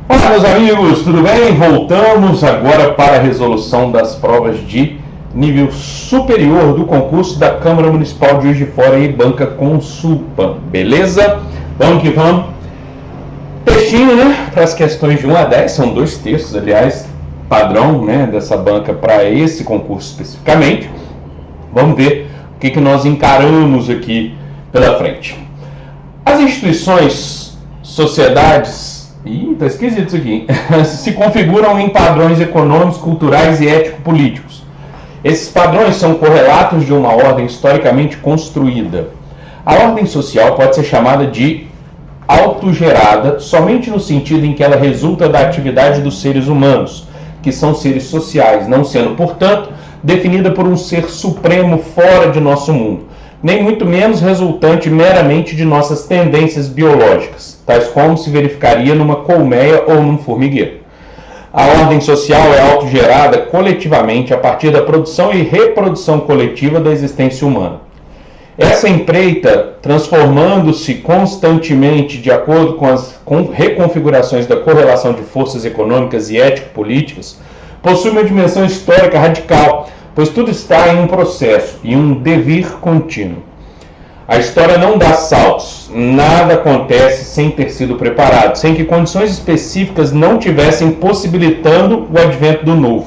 Olá, meus amigos, tudo bem? Voltamos agora para a resolução das provas de nível superior do concurso da Câmara Municipal de Juiz de Fora e Banca Consulpan, beleza? Vamos que vamos. Textinho, né? Para as questões de 1 a 10, são 2 textos, aliás, padrão, né, dessa banca para esse concurso especificamente. Vamos ver o que nós encaramos aqui pela frente. As instituições, sociedades, tá esquisito isso aqui, se configuram em padrões econômicos, culturais e ético-políticos. Esses padrões são correlatos de uma ordem historicamente construída. A ordem social pode ser chamada de autogerada somente no sentido em que ela resulta da atividade dos seres humanos, que são seres sociais, não sendo, portanto, definida por um ser supremo fora de nosso mundo, nem muito menos resultante meramente de nossas tendências biológicas, tais como se verificaria numa colmeia ou num formigueiro. A ordem social é autogerada coletivamente a partir da produção e reprodução coletiva da existência humana. Essa empreita, transformando-se constantemente de acordo com as reconfigurações da correlação de forças econômicas e ético-políticas, possui uma dimensão histórica radical, pois tudo está em um processo e um devir contínuo. A história não dá saltos, nada acontece sem ter sido preparado, sem que condições específicas não tivessem possibilitando o advento do novo.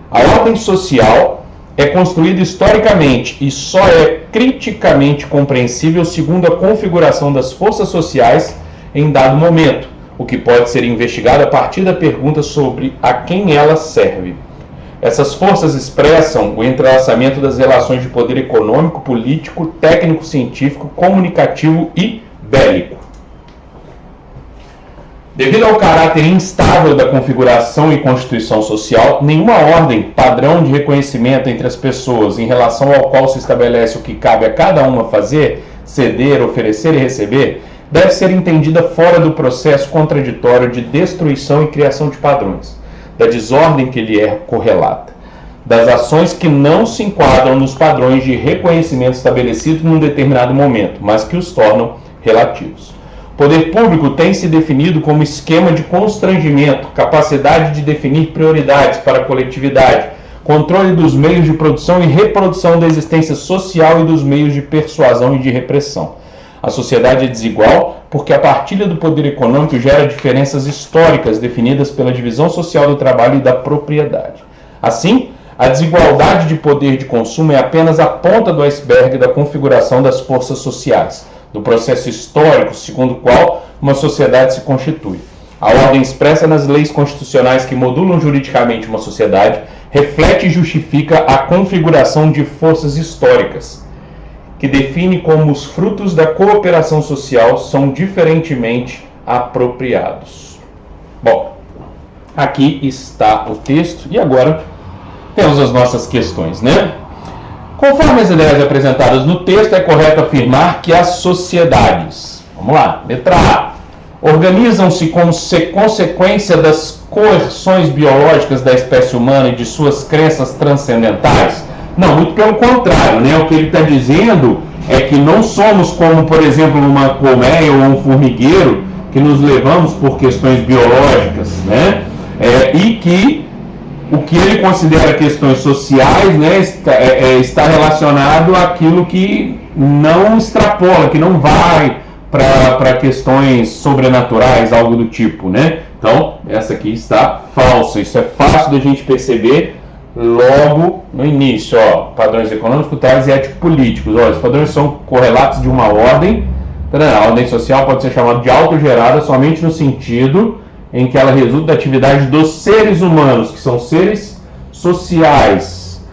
A ordem social é construída historicamente e só é criticamente compreensível segundo a configuração das forças sociais em dado momento, o que pode ser investigado a partir da pergunta sobre a quem ela serve. Essas forças expressam o entrelaçamento das relações de poder econômico, político, técnico-científico, comunicativo e bélico. Devido ao caráter instável da configuração e constituição social, nenhuma ordem, padrão de reconhecimento entre as pessoas em relação ao qual se estabelece o que cabe a cada uma fazer, ceder, oferecer e receber, deve ser entendida fora do processo contraditório de destruição e criação de padrões, da desordem que lhe é correlata, das ações que não se enquadram nos padrões de reconhecimento estabelecidos num determinado momento, mas que os tornam relativos. O poder público tem se definido como esquema de constrangimento, capacidade de definir prioridades para a coletividade, controle dos meios de produção e reprodução da existência social e dos meios de persuasão e de repressão. A sociedade é desigual porque a partilha do poder econômico gera diferenças históricas definidas pela divisão social do trabalho e da propriedade. Assim, a desigualdade de poder de consumo é apenas a ponta do iceberg da configuração das forças sociais, do processo histórico segundo o qual uma sociedade se constitui. A ordem expressa nas leis constitucionais que modulam juridicamente uma sociedade reflete e justifica a configuração de forças históricas, que define como os frutos da cooperação social são diferentemente apropriados. Bom, aqui está o texto e agora temos as nossas questões, né? Conforme as ideias apresentadas no texto, é correto afirmar que as sociedades, vamos lá, letra A, organizam-se como consequência das coerções biológicas da espécie humana e de suas crenças transcendentais? Não, muito pelo contrário, né? O que ele está dizendo é que não somos como, por exemplo, uma colmeia ou um formigueiro, que nos levamos por questões biológicas, né? E que o que ele considera questões sociais, né, está relacionado àquilo que não extrapola, que não vai para questões sobrenaturais, algo do tipo, né? Então, essa aqui está falsa. Isso é fácil da gente perceber logo no início, ó, padrões econômicos, culturais e ético-políticos. Os padrões são correlatos de uma ordem. A ordem social pode ser chamada de autogerada somente no sentido em que ela resulta da atividade dos seres humanos, que são seres sociais,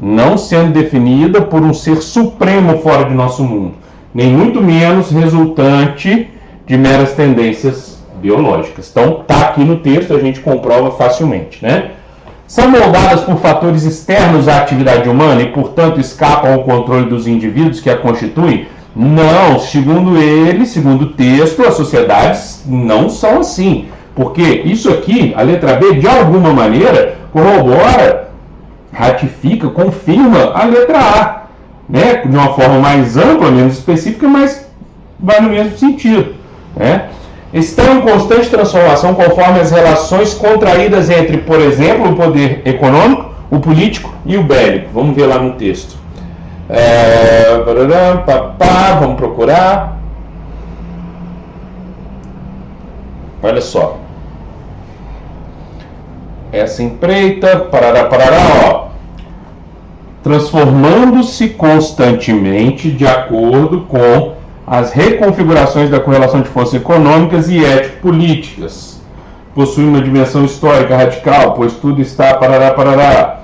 não sendo definida por um ser supremo fora de nosso mundo, nem muito menos resultante de meras tendências biológicas. Então, está aqui no texto, a gente comprova facilmente, né? São moldadas por fatores externos à atividade humana e, portanto, escapam ao controle dos indivíduos que a constituem? Não, segundo ele, segundo o texto, as sociedades não são assim. Porque isso aqui, a letra B, de alguma maneira, corrobora, ratifica, confirma a letra A, né? De uma forma mais ampla, menos específica, mas vai no mesmo sentido, né? estão em constante transformação conforme as relações contraídas entre, por exemplo, o poder econômico, o político e o bélico. Vamos ver lá no texto. Vamos procurar. Olha só. Essa empreita, parará, ó. Transformando-se constantemente de acordo com as reconfigurações da correlação de forças econômicas e ético-políticas. Possui uma dimensão histórica radical, pois tudo está parará.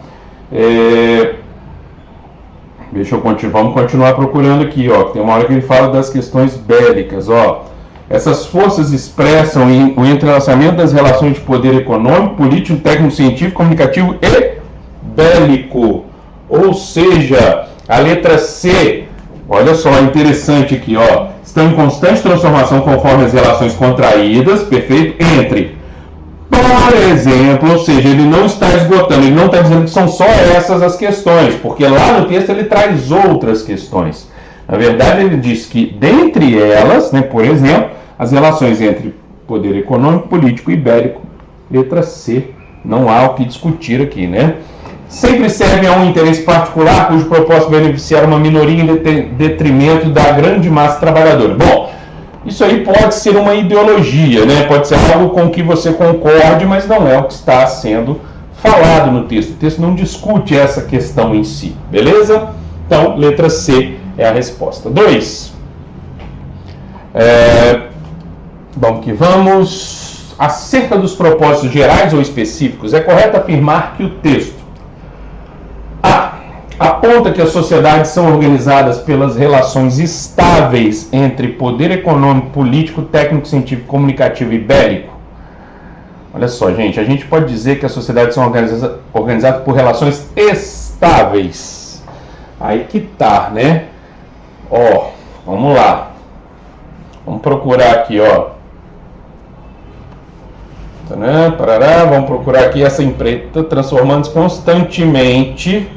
Vamos continuar procurando aqui, ó. Tem uma hora que ele fala das questões bélicas, ó. Essas forças expressam o entrelaçamento das relações de poder econômico, político, técnico, científico, comunicativo e bélico. Ou seja, a letra C, olha só, interessante aqui, ó. Estão em constante transformação conforme as relações contraídas, perfeito, entre, por exemplo, ou seja, ele não está esgotando, ele não está dizendo que são só essas as questões, porque lá no texto ele traz outras questões. Na verdade, ele diz que, dentre elas, né, por exemplo, as relações entre poder econômico, político e bélico, letra C, não há o que discutir aqui, né? Sempre servem a um interesse particular cujo propósito é beneficiar uma minoria em detrimento da grande massa trabalhadora. Bom, isso aí pode ser uma ideologia, né? Pode ser algo com que você concorde, mas não é o que está sendo falado no texto. O texto não discute essa questão em si, beleza? Então, letra C é a resposta. 2. Vamos que vamos. Acerca dos propósitos gerais ou específicos, é correto afirmar que o texto aponta que as sociedades são organizadas pelas relações estáveis entre poder econômico, político, técnico, científico, comunicativo e bélico. Olha só, gente, a gente pode dizer que as sociedades são organizadas por relações estáveis. Aí que tá, né? Ó, vamos lá. Vamos procurar aqui, ó. Vamos procurar aqui essa empreita transformando-se constantemente.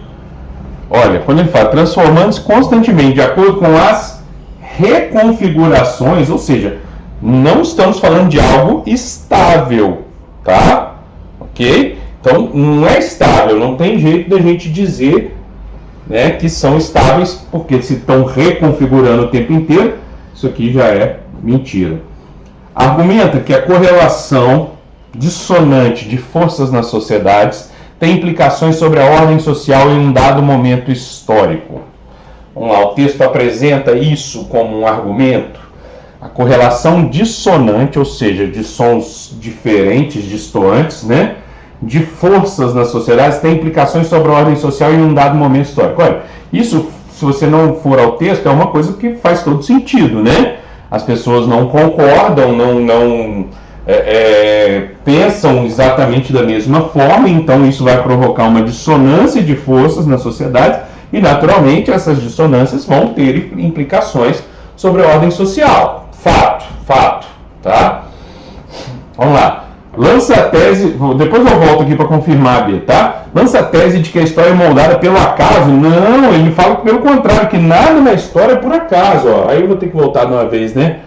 Olha, quando ele fala transformando-se constantemente de acordo com as reconfigurações, ou seja, não estamos falando de algo estável, tá? Ok? Então, não é estável, não tem jeito da gente dizer, né, que são estáveis, porque se estão reconfigurando o tempo inteiro, isso aqui já é mentira. Argumenta que a correlação dissonante de forças nas sociedades tem implicações sobre a ordem social em um dado momento histórico. Vamos lá, o texto apresenta isso como um argumento. A correlação dissonante, ou seja, de sons diferentes, distoantes, né, de forças nas sociedades, tem implicações sobre a ordem social em um dado momento histórico. Olha, isso, se você não for ao texto, é uma coisa que faz todo sentido, né? As pessoas não concordam, não pensam exatamente da mesma forma, então isso vai provocar uma dissonância de forças na sociedade e, naturalmente, essas dissonâncias vão ter implicações sobre a ordem social. Fato, tá? Vamos lá. Lança a tese, depois eu volto aqui para confirmar, B, tá? Lança a tese de que a história é moldada pelo acaso. Não, ele fala pelo contrário, que nada na história é por acaso, ó. Aí eu vou ter que voltar de uma vez, né?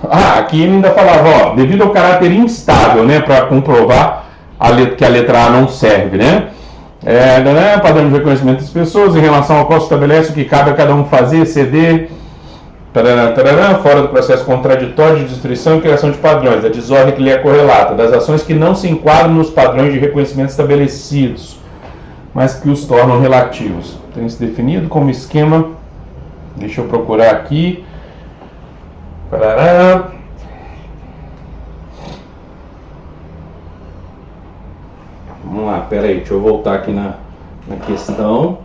Aqui ele ainda falava, ó, devido ao caráter instável, né, para comprovar que a letra A não serve, né? Padrão de reconhecimento das pessoas em relação ao qual se estabelece o que cabe a cada um fazer, ceder, fora do processo contraditório de destruição e criação de padrões, da desordem que lhe é correlata, das ações que não se enquadram nos padrões de reconhecimento estabelecidos, mas que os tornam relativos. Tem isso definido como esquema, deixa eu procurar aqui. Vamos lá, peraí, deixa eu voltar aqui na questão.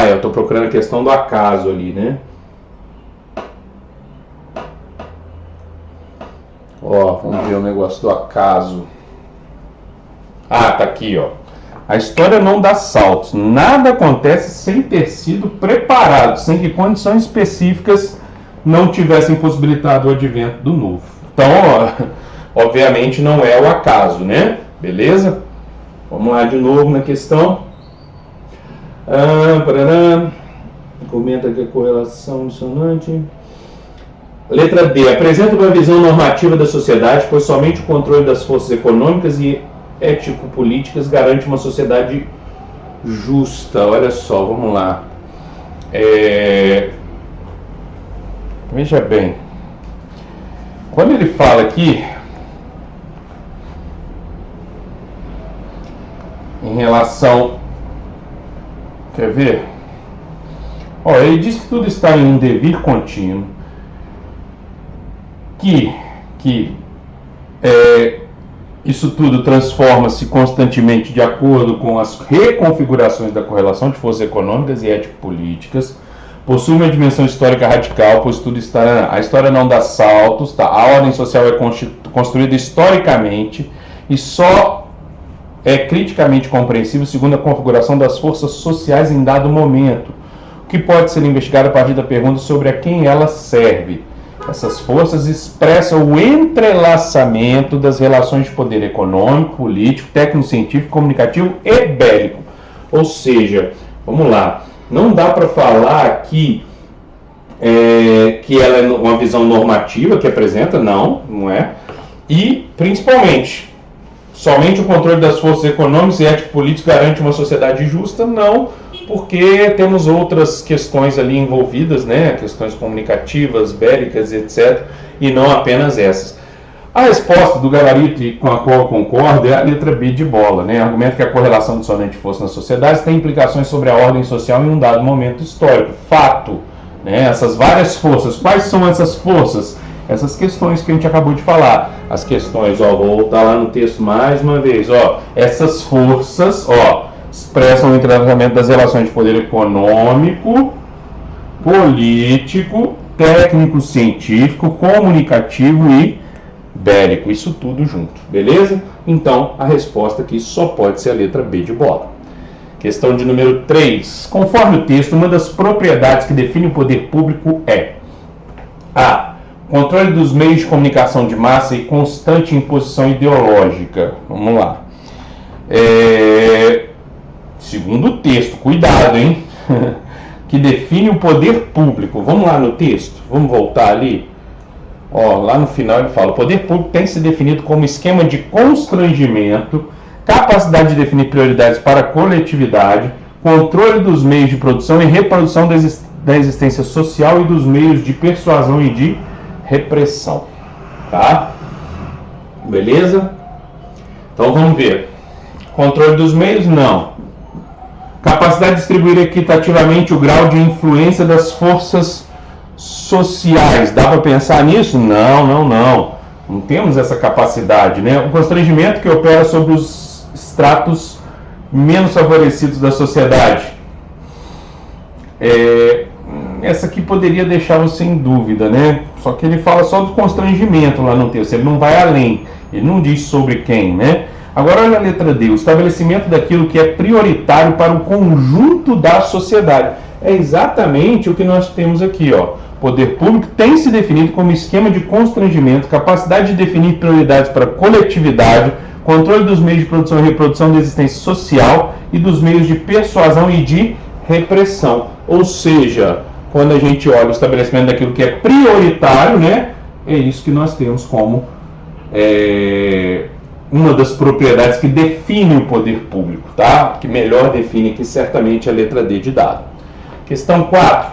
Eu estou procurando a questão do acaso ali, né? Ó, vamos ver o negócio do acaso. Tá aqui, ó. A história não dá saltos. Nada acontece sem ter sido preparado, sem que condições específicas não tivessem possibilitado o advento do novo. Então, ó, obviamente não é o acaso, né? Beleza? Vamos lá de novo na questão. Comenta que a correlação dissonante. Letra D. Apresenta uma visão normativa da sociedade, pois somente o controle das forças econômicas e ético-políticas garante uma sociedade justa. Olha só, vamos lá. Veja bem. Quando ele fala aqui em relação... Quer ver? Ele diz que tudo está em um devir contínuo. Que isso tudo transforma-se constantemente de acordo com as reconfigurações da correlação de forças econômicas e ético-políticas, possui uma dimensão histórica radical, pois tudo está... A história não dá saltos, tá? A ordem social é construída historicamente e só é criticamente compreensível segundo a configuração das forças sociais em dado momento, o que pode ser investigado a partir da pergunta sobre a quem ela serve. Essas forças expressam o entrelaçamento das relações de poder econômico, político, técnico-científico, comunicativo e bélico. Ou seja, vamos lá, não dá para falar que ela é uma visão normativa que apresenta, não é. E, principalmente, somente o controle das forças econômicas e ético-políticas garante uma sociedade justa, não, porque temos outras questões ali envolvidas, né? Questões comunicativas, bélicas, etc., e não apenas essas. A resposta do gabarito com a qual eu concordo é a letra B de bola, né? Argumenta que a correlação de somente força nas sociedades tem implicações sobre a ordem social em um dado momento histórico. Fato, né? Essas várias forças, quais são essas forças? Essas questões que a gente acabou de falar. As questões, vou voltar lá no texto mais uma vez, essas forças, expressam o entrelaçamento das relações de poder econômico, político, técnico-científico, comunicativo e bélico. Isso tudo junto, beleza? Então, a resposta aqui só pode ser a letra B de bola. Questão de número 3. Conforme o texto, uma das propriedades que define o poder público é a. Controle dos meios de comunicação de massa e constante imposição ideológica. Vamos lá. Segundo o texto, cuidado, hein? Que define o poder público. Vamos lá no texto, vamos voltar ali. Lá no final ele fala: o poder público tem se definido como esquema de constrangimento, capacidade de definir prioridades para a coletividade, controle dos meios de produção e reprodução da existência social e dos meios de persuasão e de repressão. Tá? Beleza? Então vamos ver. Controle dos meios, não. Capacidade de distribuir equitativamente o grau de influência das forças sociais. Dá para pensar nisso? Não. Não temos essa capacidade, né? O constrangimento que opera sobre os estratos menos favorecidos da sociedade. Essa aqui poderia deixar você em dúvida, né? Só que ele fala só do constrangimento lá no texto, ele não vai além, ele não diz sobre quem, né? Agora olha a letra D, o estabelecimento daquilo que é prioritário para o conjunto da sociedade. É exatamente o que nós temos aqui, ó. Poder público tem se definido como esquema de constrangimento, capacidade de definir prioridades para a coletividade, controle dos meios de produção e reprodução da existência social e dos meios de persuasão e de repressão. Ou seja, quando a gente olha o estabelecimento daquilo que é prioritário, né, é isso que nós temos como uma das propriedades que define o poder público, tá? Que melhor define aqui certamente a letra D de dado. Questão 4.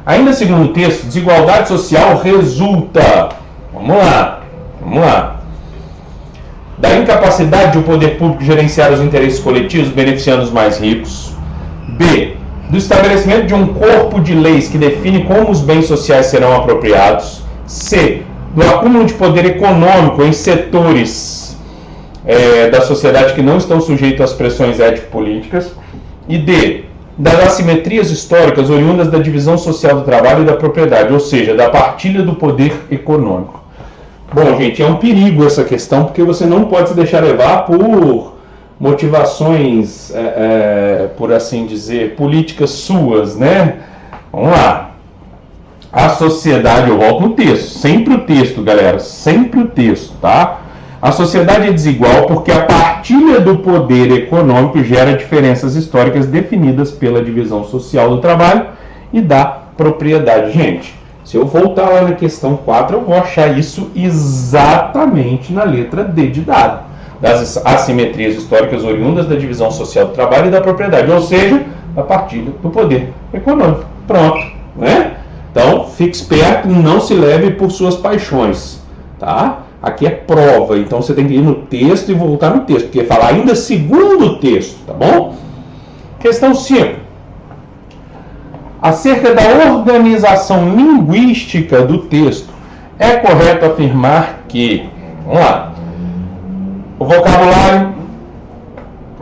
Ainda segundo o texto, desigualdade social resulta, vamos lá, da incapacidade de o poder público gerenciar os interesses coletivos beneficiando os mais ricos. B. Do estabelecimento de um corpo de leis que define como os bens sociais serão apropriados. C. Do acúmulo de poder econômico em setores da sociedade que não estão sujeitos às pressões ético-políticas. E D. Das assimetrias históricas oriundas da divisão social do trabalho e da propriedade, ou seja, da partilha do poder econômico. Bom, gente, é um perigo essa questão, porque você não pode se deixar levar por motivações, por assim dizer, políticas suas, né? Vamos lá. A sociedade, eu volto no texto, sempre o texto, galera, sempre o texto, tá? A sociedade é desigual porque a partilha do poder econômico gera diferenças históricas definidas pela divisão social do trabalho e da propriedade. Gente, Se eu voltar lá na questão 4, eu vou achar isso exatamente na letra D de dado, das assimetrias históricas oriundas da divisão social do trabalho e da propriedade, ou seja, da partilha do poder econômico. Pronto, né? Então, fique esperto, não se leve por suas paixões, tá? Aqui é prova, então você tem que ir no texto e voltar no texto, porque fala ainda segundo o texto, tá bom? Questão 5. Acerca da organização linguística do texto, é correto afirmar que, vamos lá, o vocabulário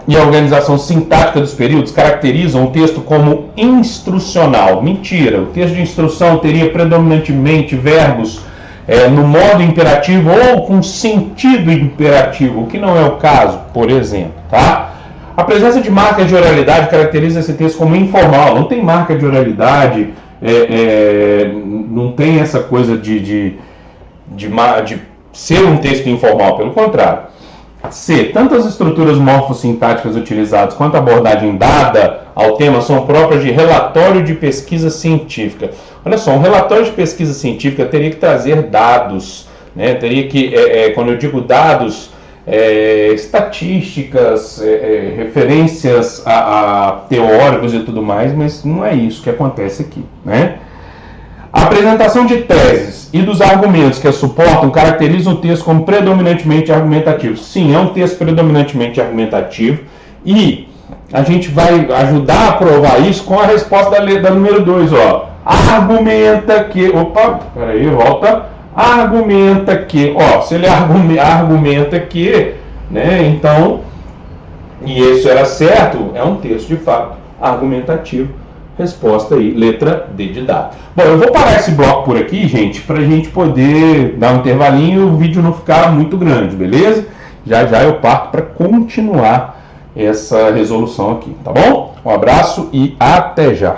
e a organização sintática dos períodos caracterizam o texto como instrucional. Mentira, o texto de instrução teria predominantemente verbos no modo imperativo ou com sentido imperativo, o que não é o caso, por exemplo, tá? A presença de marcas de oralidade caracteriza esse texto como informal. Não tem marca de oralidade, não tem essa coisa de ser um texto informal, pelo contrário. C. Tanto as estruturas morfossintáticas utilizadas quanto a abordagem dada ao tema são próprias de relatório de pesquisa científica. Olha só, um relatório de pesquisa científica teria que trazer dados, né? Teria que, quando eu digo dados, estatísticas, referências a teóricos e tudo mais, mas não é isso que acontece aqui, né? A apresentação de teses e dos argumentos que as suportam caracterizam o texto como predominantemente argumentativo. Sim, é um texto predominantemente argumentativo e a gente vai ajudar a provar isso com a resposta da número 2, ó. Argumenta que... Opa, peraí, volta. Argumenta que... Ó, se ele argumenta que, né, então... E isso era certo, é um texto de fato argumentativo. Resposta aí, letra D de dado. Bom, eu vou parar esse bloco por aqui, gente, para a gente poder dar um intervalinho e o vídeo não ficar muito grande, beleza? Já já eu parto para continuar essa resolução aqui, tá bom? Um abraço e até já!